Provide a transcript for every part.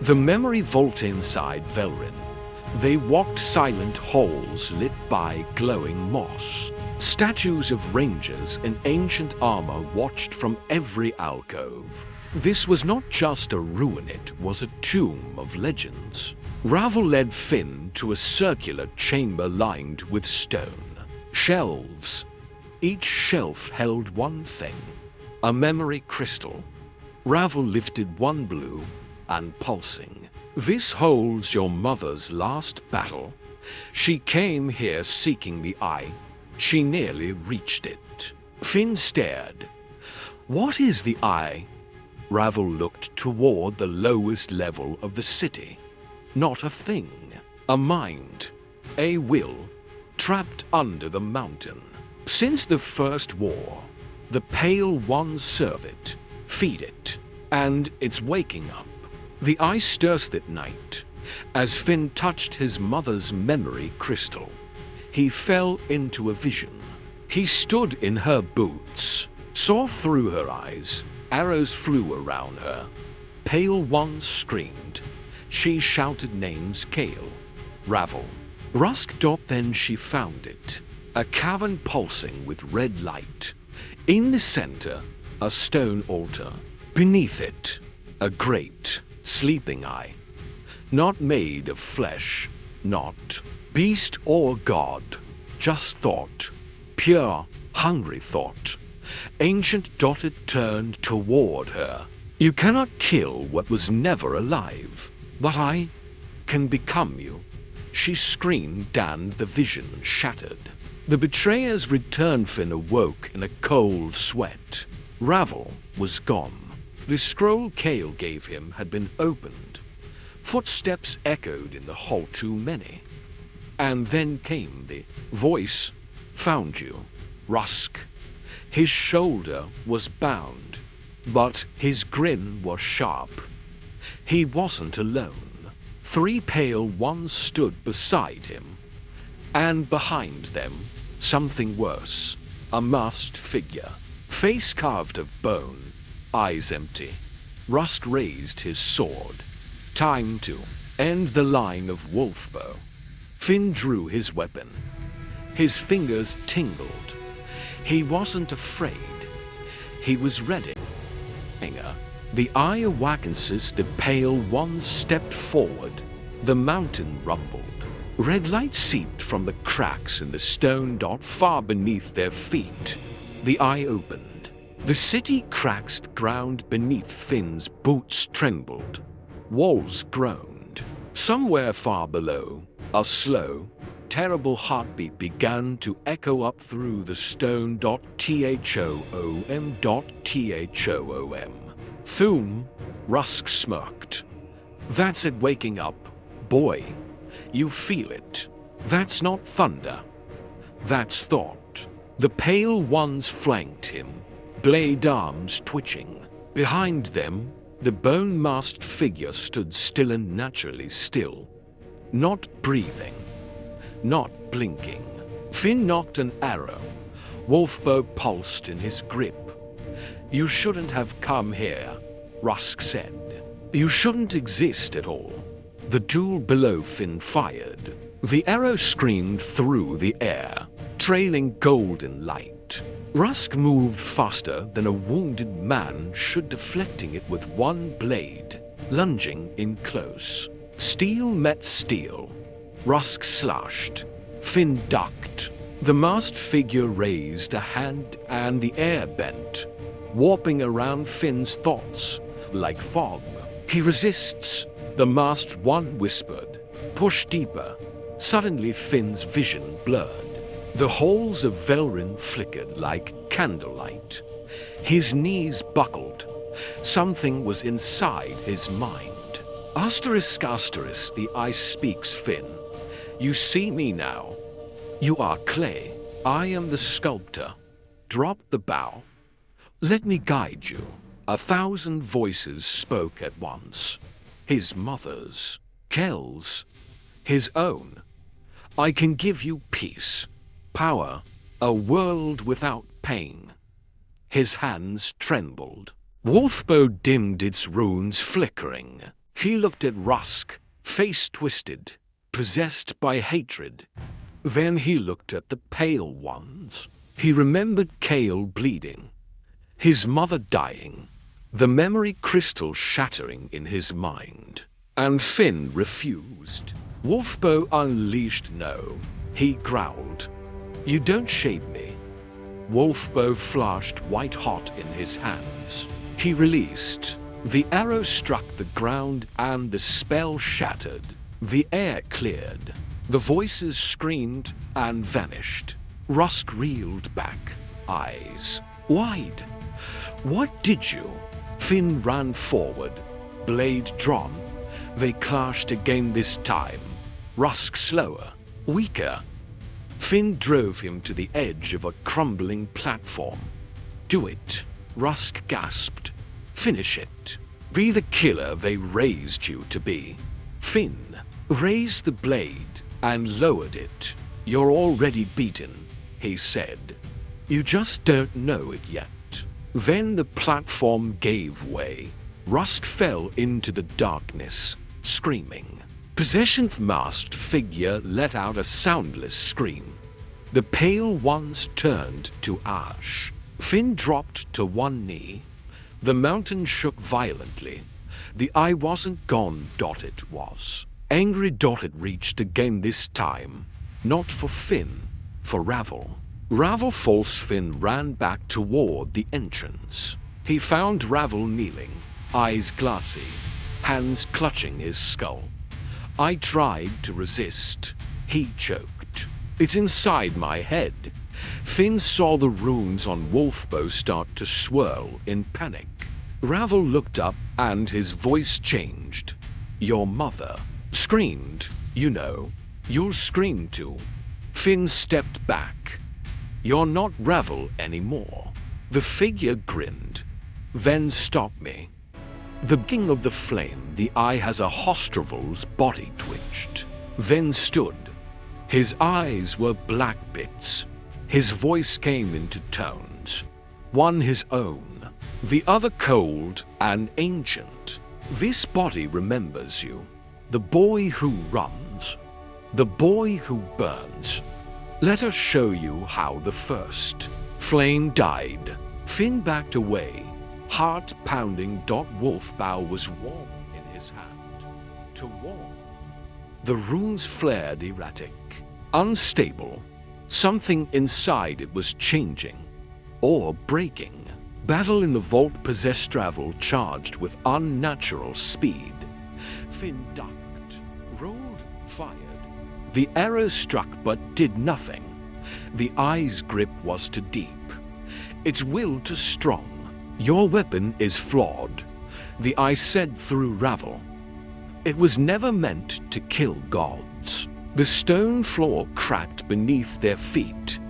The memory vault inside Velrin. They walked silent halls lit by glowing moss. Statues of rangers in ancient armor watched from every alcove. This was not just a ruin, it was a tomb of legends. Ravel led Finn to a circular chamber lined with stone. Shelves. Each shelf held one thing. A memory crystal. Ravel lifted one blue and pulsing. This holds your mother's last battle. She came here seeking the eye. She nearly reached it. Finn stared. What is the eye? Ravel looked toward the lowest level of the city. Not a thing. A mind. A will. Trapped under the mountain. Since the First War, the Pale Ones serve it, feed it, and it's waking up. The eye stirs at night. As Finn touched his mother's memory crystal, he fell into a vision. He stood in her boots, saw through her eyes. Arrows flew around her. Pale Ones screamed. She shouted names: Kale, Ravel, Rusk. Then she found it. A cavern pulsing with red light. In the center, a stone altar. Beneath it, a great, sleeping eye. Not made of flesh, not beast or god, just thought. Pure, hungry thought. Ancient Dotted turned toward her. You cannot kill what was never alive, but I can become you. She screamed and the vision shattered. The betrayer's return. Finn awoke in a cold sweat. Ravel was gone. The scroll Kale gave him had been opened. Footsteps echoed in the hall. Too many. And then came the voice. Found you, Rusk. His shoulder was bound, but his grin was sharp. He wasn't alone. 3 Pale Ones stood beside him. And behind them, something worse. A masked figure. Face carved of bone. Eyes empty. Rusk raised his sword. Time to end the line of Wolfbow. Finn drew his weapon. His fingers tingled. He wasn't afraid. He was ready. The eye awakens. The Pale Ones stepped forward. The mountain rumbled. Red light seeped from the cracks in the stone. Far beneath their feet. The eye opened. The city cracked. Ground beneath Finn's boots trembled. Walls groaned. Somewhere far below, a slow, terrible heartbeat began to echo up through the stone. Thom. Thum. Rusk smirked. That's it waking up, boy. You feel it. That's not thunder. That's thought. The Pale Ones flanked him, blade arms twitching. Behind them, the bone-masked figure stood still and naturally still. Not breathing. Not blinking. Finn knocked an arrow. Wolfbow pulsed in his grip. You shouldn't have come here, Rusk said. You shouldn't exist at all. The duel below Finn fired. The arrow screamed through the air, trailing golden light. Rusk moved faster than a wounded man should, deflecting it with one blade, lunging in close. Steel met steel. Rusk slashed. Finn ducked. The masked figure raised a hand and the air bent, warping around Finn's thoughts like fog. He resists, the masked one whispered. Push deeper. Suddenly Finn's vision blurred. The halls of Velrin flickered like candlelight. His knees buckled. Something was inside his mind. Asterisk, the eye speaks, Finn. You see me now. You are clay. I am the sculptor. Drop the bow. Let me guide you. 1,000 voices spoke at once. His mother's, Kel's, his own. I can give you peace, power, a world without pain. His hands trembled. Wolfbow dimmed its runes flickering. He looked at Rusk, face twisted, possessed by hatred. Then he looked at the pale ones. He remembered Kale bleeding, his mother dying, the memory crystal shattering in his mind. And Finn refused. Wolfbow unleashed no. He growled, "You don't shape me." Wolfbow flashed white hot in his hands. He released. The arrow struck the ground and the spell shattered. The air cleared. The voices screamed and vanished. Rusk reeled back, eyes wide. "What did you?" Finn ran forward, blade drawn. They clashed again this time. Rusk slower, weaker. Finn drove him to the edge of a crumbling platform. "Do it," Rusk gasped. "Finish it. Be the killer they raised you to be." Finn raised the blade and lowered it. "You're already beaten," he said. "You just don't know it yet." Then the platform gave way. Rusk fell into the darkness, screaming. Possession's masked figure let out a soundless scream. The pale ones turned to ash. Finn dropped to one knee. The mountain shook violently. The eye wasn't gone, it was. Angry it reached again this time. Not for Finn, for Ravel. Ravel false Finn ran back toward the entrance. He found Ravel kneeling, eyes glassy, hands clutching his skull. I tried to resist. He choked. "It's inside my head." Finn saw the runes on Wolfbow start to swirl in panic. Ravel looked up and his voice changed. "Your mother screamed. You know, you'll scream too." Finn stepped back. "You're not Ravel anymore." The figure grinned. "Then stop me." The king of the flame, the eye has a Hostroval's body twitched. Then stood. His eyes were black bits. His voice came into tones. One his own, the other cold and ancient. "This body remembers you. The boy who runs. The boy who burns. Let us show you how the first flame died." Finn backed away. Heart pounding. Wolfbow was warm in his hand. To warm. The runes flared erratic, unstable. Something inside it was changing or breaking. Battle in the vault possessed Ravel charged with unnatural speed. Finn ducked, rolled, fired. The arrow struck but did nothing. The eye's grip was too deep. Its will too strong. "Your weapon is flawed," the eye said through Ravel. "It was never meant to kill gods." The stone floor cracked beneath their feet.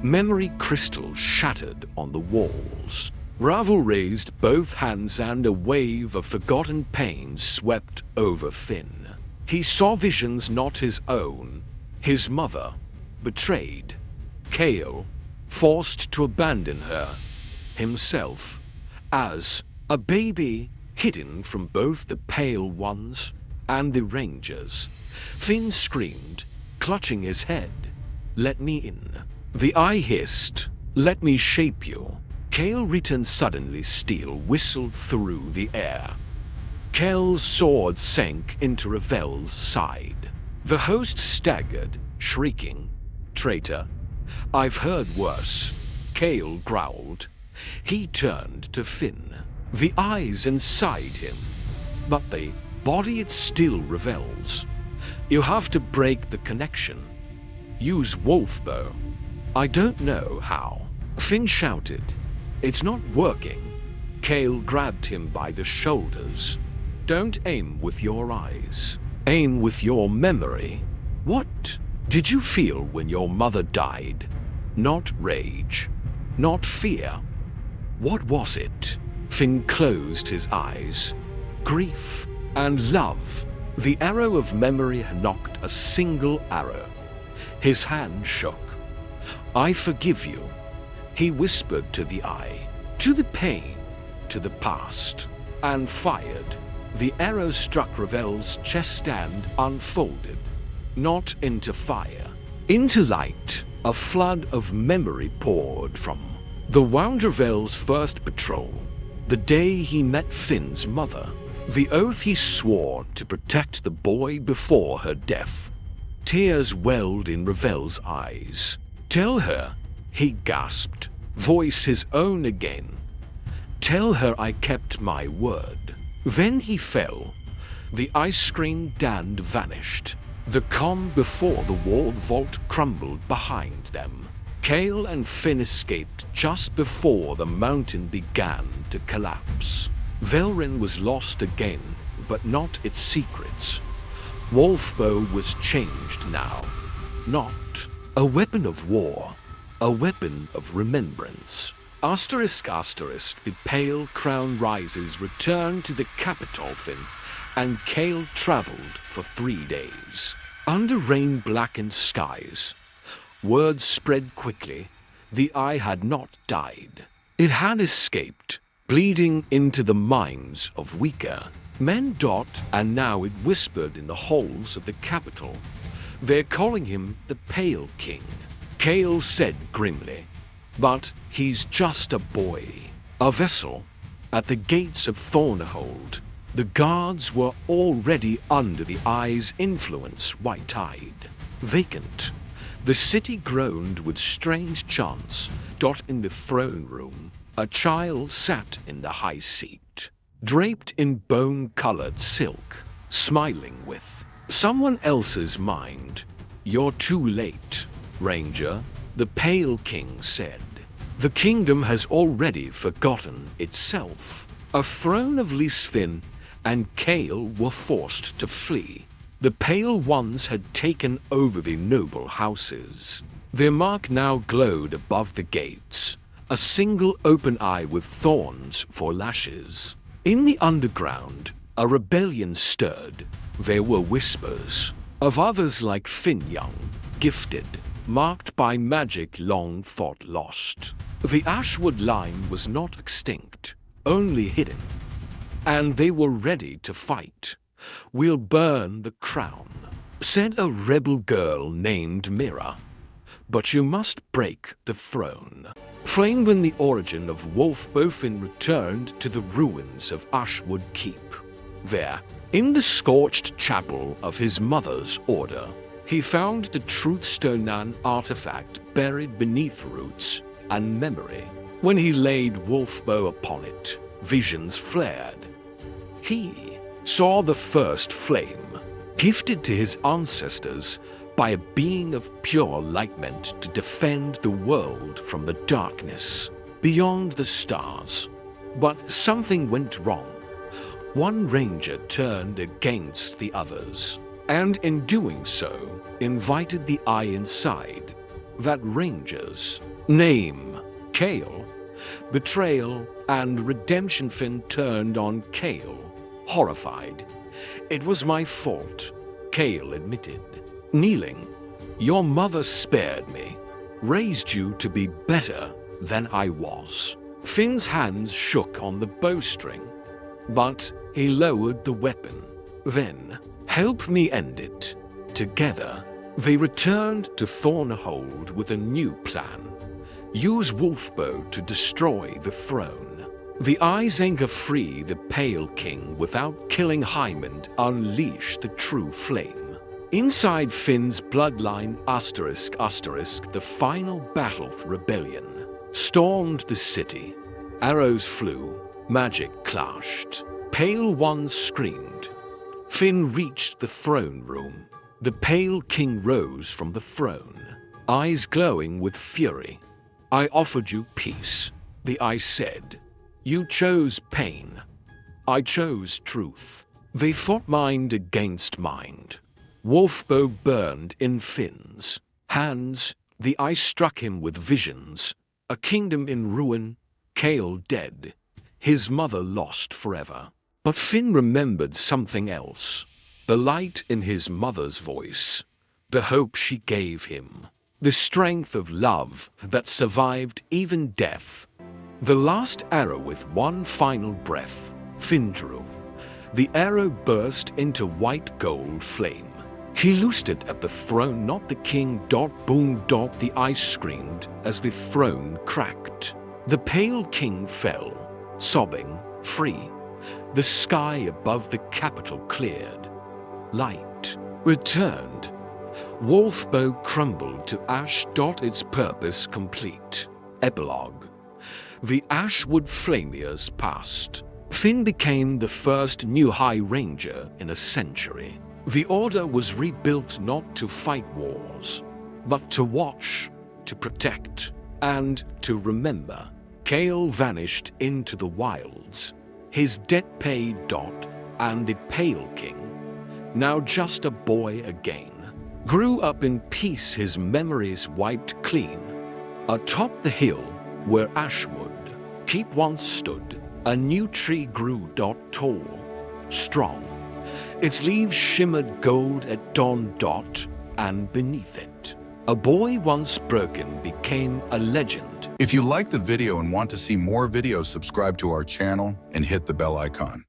Memory crystals shattered on the walls. Ravel raised both hands and a wave of forgotten pain swept over Finn. He saw visions not his own. His mother, betrayed. Kale, forced to abandon her. Himself, as a baby, hidden from both the pale ones and the rangers. Finn screamed, clutching his head. "Let me in." The eye hissed, "Let me shape you." Kale returned suddenly. Steel whistled through the air. Kale's sword sank into Ravel's side. The host staggered, shrieking, "Traitor, I've heard worse." Kale growled. He turned to Finn. The eyes inside him. But the body, it still Ravel's. "You have to break the connection. Use Wolfbow." "I don't know how." Finn shouted. "It's not working." Kale grabbed him by the shoulders. "Don't aim with your eyes. Aim with your memory." "What did you feel when your mother died? Not rage, not fear. What was it?" Finn closed his eyes. "Grief and love." The arrow of memory knocked a single arrow. His hand shook. "I forgive you," he whispered to the eye, to the pain, to the past, and fired. The arrow struck Ravel's chest and unfolded, not into fire, into light. A flood of memory poured from the wound Ravel's first patrol, the day he met Finn's mother, the oath he swore to protect the boy before her death. Tears welled in Ravel's eyes. "Tell her," he gasped, voice his own again. "Tell her I kept my word." Then he fell. The ice screen dand vanished. The calm before the walled vault crumbled behind them. Kale and Finn escaped just before the mountain began to collapse. Velrin was lost again, but not its secrets. Wolfbow was changed now. Not a weapon of war, a weapon of remembrance. Asterisk asterisk, the pale crown rises returned to the capital Finn, and Kale traveled for 3 days. Under rain-blackened skies, word spread quickly. The eye had not died. It had escaped, bleeding into the minds of weaker men. And now it whispered in the halls of the capital. "They're calling him the Pale King," Kale said grimly. "But he's just a boy, a vessel." At the gates of Thornhold, the guards were already under the eye's influence, white-eyed, vacant. The city groaned with strange chants. In the throne room, a child sat in the high seat, draped in bone-colored silk, smiling with someone else's mind. "You're too late, Ranger," the Pale King said. "The kingdom has already forgotten itself." A throne of Finn and Kale were forced to flee. The Pale Ones had taken over the noble houses. Their mark now glowed above the gates, a single open eye with thorns for lashes. In the underground, a rebellion stirred. There were whispers of others like Finn Young, gifted, marked by magic long thought lost. The Ashwood line was not extinct, only hidden. And they were ready to fight. "We'll burn the crown," said a rebel girl named Mira. "But you must break the throne." Flame when the origin of Wolfbow Finn returned to the ruins of Ashwood Keep. There, in the scorched chapel of his mother's order, he found the Truthstone artifact buried beneath roots and memory. When he laid Wolfbow upon it, visions flared. He saw the first flame, gifted to his ancestors by a being of pure light meant to defend the world from the darkness beyond the stars. But something went wrong. One ranger turned against the others, and in doing so, invited the eye inside. That ranger's name, Kale. Betrayal and redemption. Finn turned on Kale, horrified. "It was my fault," Kale admitted. Kneeling, "Your mother spared me, raised you to be better than I was." Finn's hands shook on the bowstring, but he lowered the weapon. Then, "Help me end it." Together, they returned to Thornhold with a new plan. Use Wolfbow to destroy the throne. The eyes anger free the Pale King without killing Hyman, unleash the true flame. Inside Finn's bloodline, the final battle for rebellion stormed the city. Arrows flew, magic clashed, Pale Ones screamed. Finn reached the throne room. The Pale King rose from the throne, eyes glowing with fury. "I offered you peace," the eye said. "You chose pain. I chose truth." They fought mind against mind. Wolfbow burned in Finn's hands. The eye struck him with visions. A kingdom in ruin, Kale dead, his mother lost forever. But Finn remembered something else. The light in his mother's voice, the hope she gave him, the strength of love that survived even death. The last arrow with one final breath, Finn drew. The arrow burst into white gold flame. He loosed it at the throne, not the king. Boom. The ice screamed as the throne cracked. The pale king fell, sobbing, free. The sky above the capital cleared. Light returned. Wolfbow crumbled to ash. Its purpose complete. Epilogue. The Ashwood Flamiers passed. Finn became the first new High Ranger in a century. The Order was rebuilt not to fight wars, but to watch, to protect, and to remember. Kale vanished into the wilds. His debt paid. And the Pale King, now just a boy again, grew up in peace, his memories wiped clean. Atop the hill where Ashwood keep once stood, a new tree grew. Tall, strong. Its leaves shimmered gold at dawn. And beneath it, a boy once broken became a legend. If you like the video and want to see more videos, subscribe to our channel and hit the bell icon.